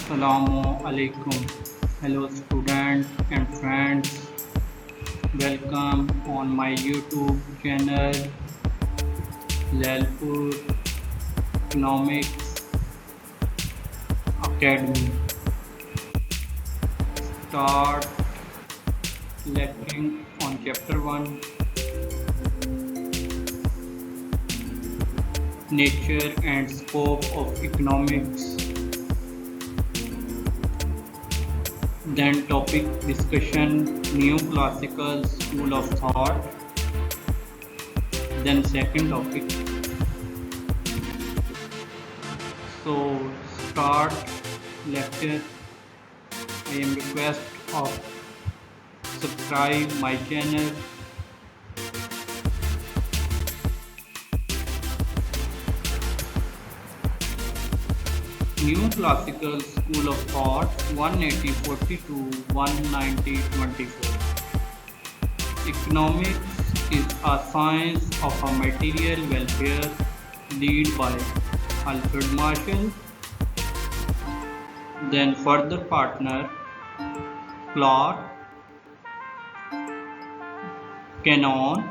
Assalamu alaikum. Hello students and friends. Welcome on my YouTube channel Lalpur Economics Academy. Start lecturing on chapter 1, Nature and Scope of Economics. Then topic discussion, Neoclassical School of Thought. Then second topic. So start lecture. I am request of subscribe my channel. Neoclassical School of Thought 180-42-190-24. Economics is a science of a material welfare led by Alfred Marshall. Then further partner Clark, Cannon,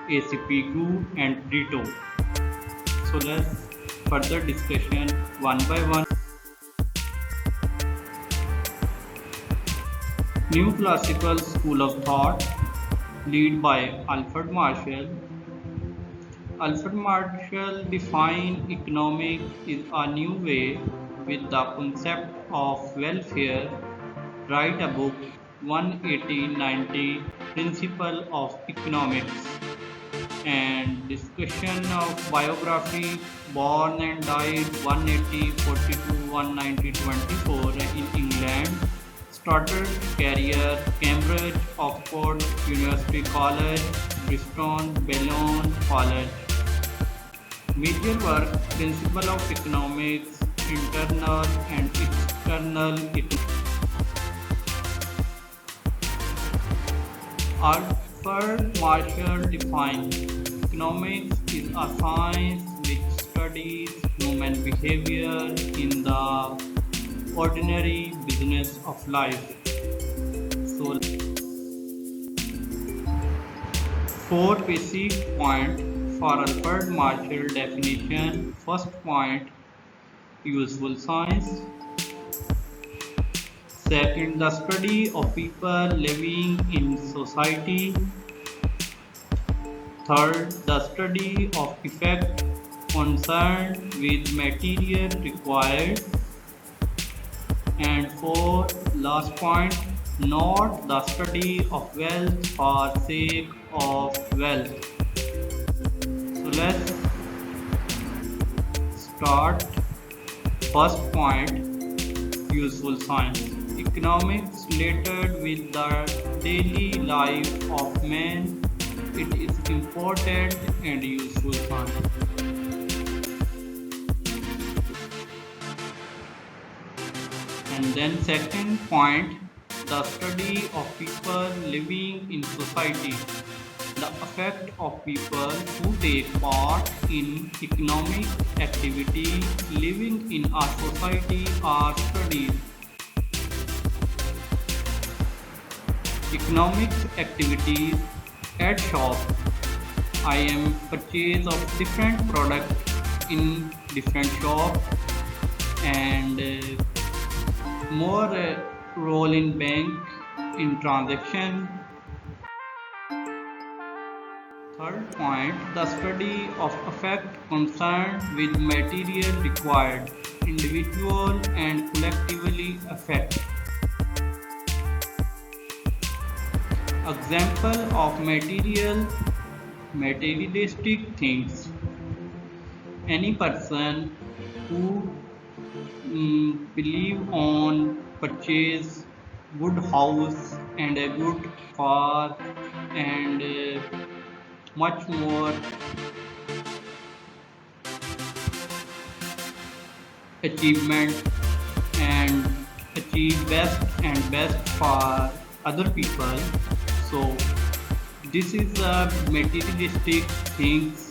ACP2 and Brito. So let's further discussion one by one. Neoclassical School of Thought led by Alfred Marshall. Alfred Marshall defined economics is a new way with the concept of welfare. Write a book 180-90 Principle of Economics and discussion of biography. Born and died 180-42-190-24 in England. Started career Cambridge, Oxford University College, Bristol Balliol College. Major work Principle of Economics, Internal and External Economics. Alfred Marshall defined economics is a science which studies human behavior in the ordinary business of life. So, four basic points for Alfred Marshall definition. First point, useful science. Second, the study of people living in society. Third, the study of effect concerned with material required. And fourth, last point, not the study of wealth for sake of wealth. So let's start. First point, useful science. Economics related with the daily life of man. It is important and useful science. And then second point, the study of people living in society. The effect of people who take part in economic activity living in a society are studied. Economics activities at shop. I am purchase of different products in different shop and more role in bank in transaction. Third point, the study of effect concerned with material required, individual and collectively affect. Example of materialistic things. Any person who believe on purchase good house and a good car and much more achievement and achieve best and best for other people. So this is a materialistic things.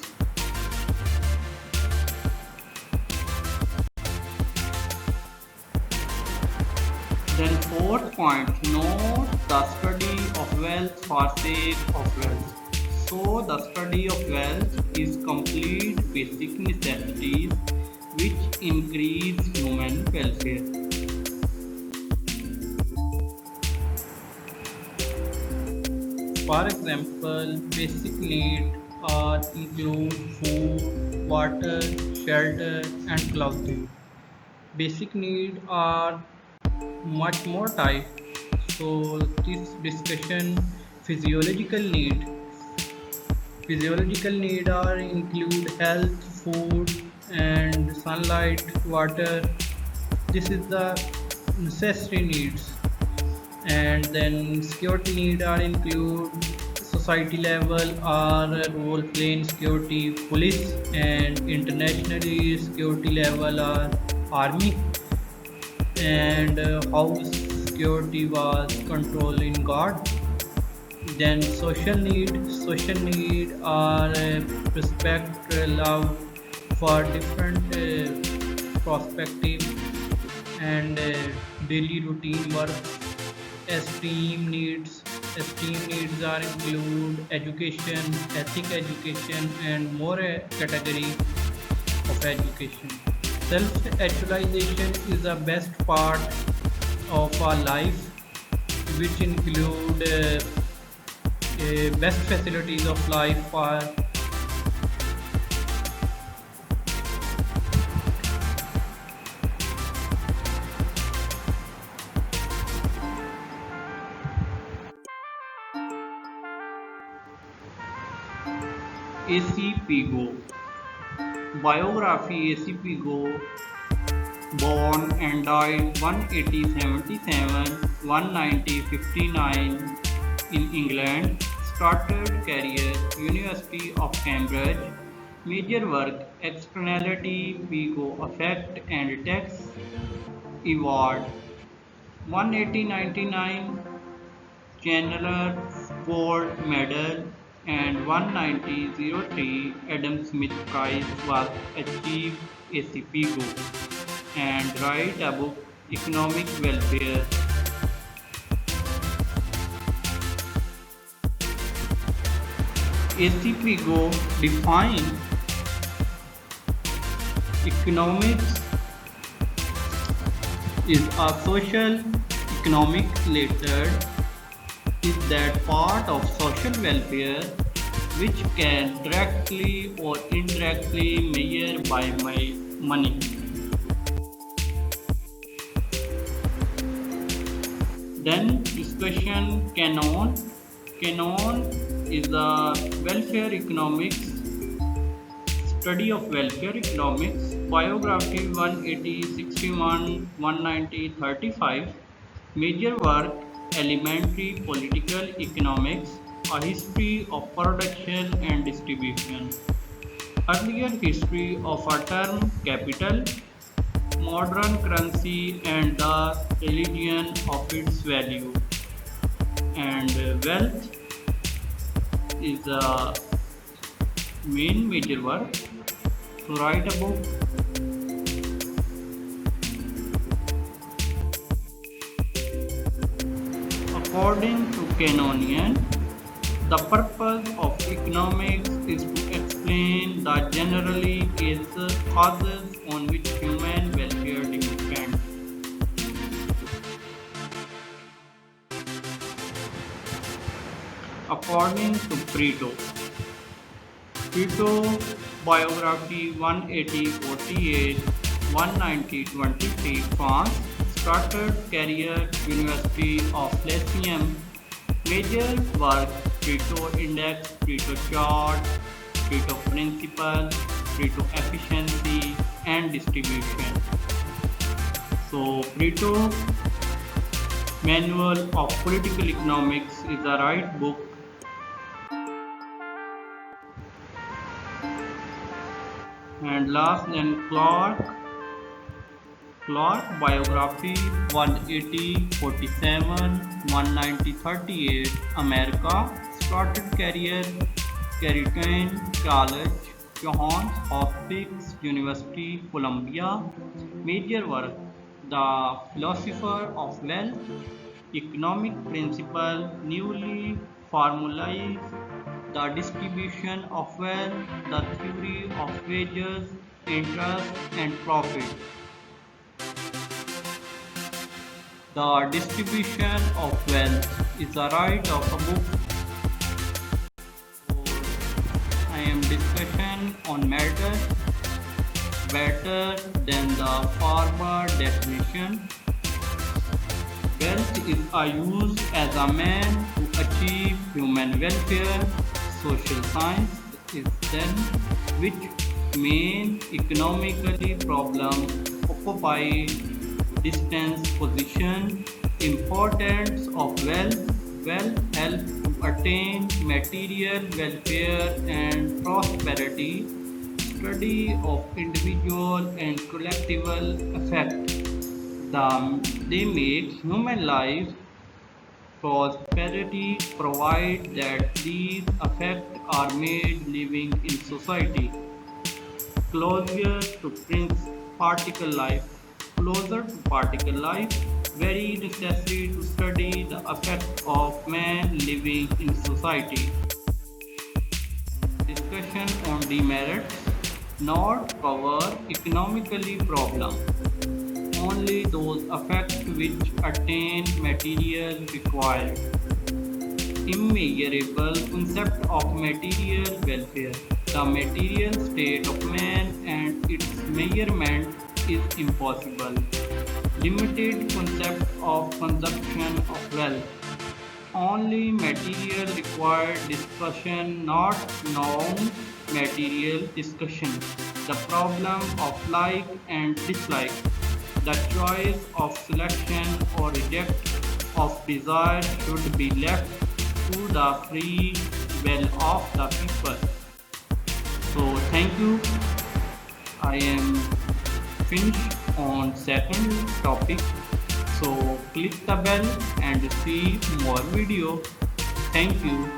Fourth point, note the study of wealth for sake of wealth. So, the study of wealth is complete basic necessities which increase human welfare. For example, basic needs are include food, water, shelter, and clothing. Basic needs are much more type. So this discussion physiological need. Physiological need are include health, food, and sunlight, water. This is the necessary needs. And then security need are include society level are role play in security police, and internationally security level are army, and house security was controlling guard. Then social need are respect, love for different perspective, and daily routine work. Esteem needs are include education, ethic education, and more category of education. Self-actualization is the best part of our life, which include best facilities of life for ACP Go. Biography. ACP Go, born and died 18077 19059 in England, started career University of Cambridge, major work externality Vigo effect and tax award 18099 Chandler Gold Medal, and 1903 Adam Smith Prize was achieved ACP Go, and write a book Economic Welfare. ACP Go define economics is a social economic later is that part of social welfare which can directly or indirectly measure by my money. Then discussion canon. Canon is the welfare economics, study of welfare economics, biography 180 61 190 35, major work elementary political economics, a history of production and distribution, earlier history of a term capital, modern currency and the religion of its value, and wealth is the main major work. To write a book. According to Canonian, the purpose of economics is to explain the generally causes on which human welfare depends. According to Preto biography 18048 19023 France, started career University of Lyceum, major work Preto Index, Preto Chart, Preto Principle, Preto Efficiency and Distribution. So Preto Manual of Political Economics is the right book. And last then Clark biography 180 47 190 38 America, started career Carleton College, Johns Hopkins University, Columbia, major work The Philosopher of Wealth, Economic principle newly formalized the distribution of wealth, the theory of wages, interest, and profit. The distribution of wealth is a right of a book. I am discussion on matters better than the former definition. Wealth is a use as a man to achieve human welfare. Social science is then which main economically problem occupy distance position. Importance of wealth. Wealth helps to attain material welfare and prosperity. Study of individual and collective effect. They make human life prosperity provide that these effects are made living in society closer to Prince particle life. Closer to particle life, very necessary to study the effect of man living in society. Discussion on demerits not cover economically problem. Only those effects which attain material required. Immeasurable concept of material welfare. The material state of man and its measurement is impossible. Limited concept of consumption of wealth. Only material required discussion, not non-material discussion. The problem of like and dislike. The choice of selection or reject of desire should be left to the free will of the people. So thank you. I am finished on second topic. So click the bell and see more video. Thank you.